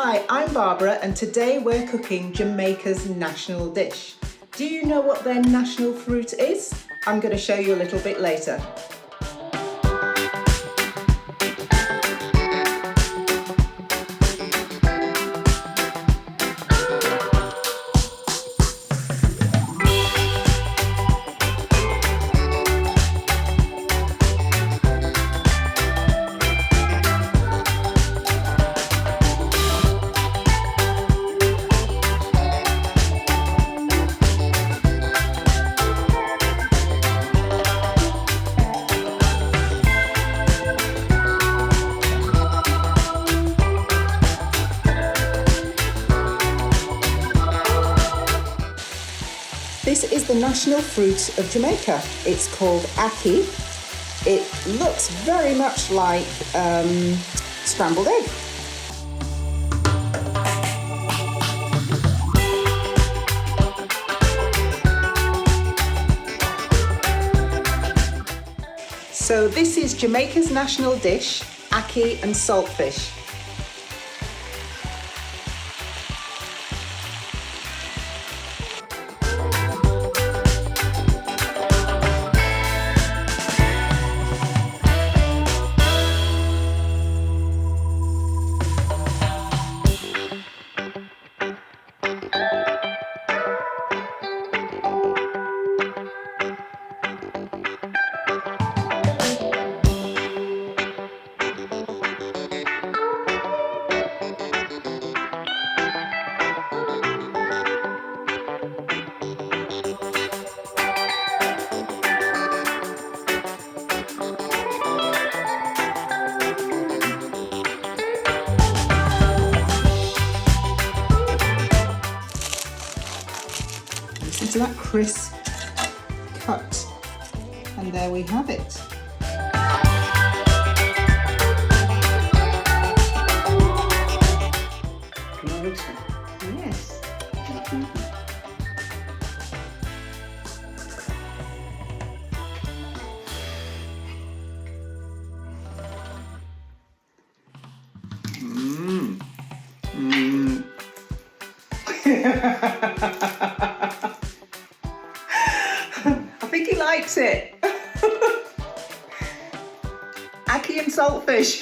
Hi, I'm Barbara and today we're cooking Jamaica's national dish. Do you know what their national fruit is? I'm going to show you a little bit later. This is the national fruit of Jamaica. It's called ackee. It looks very much like scrambled egg. So this is Jamaica's national dish, ackee and saltfish. Listen to that crisp cut, and there we have it. Yes. I think he likes it. Ackee and saltfish.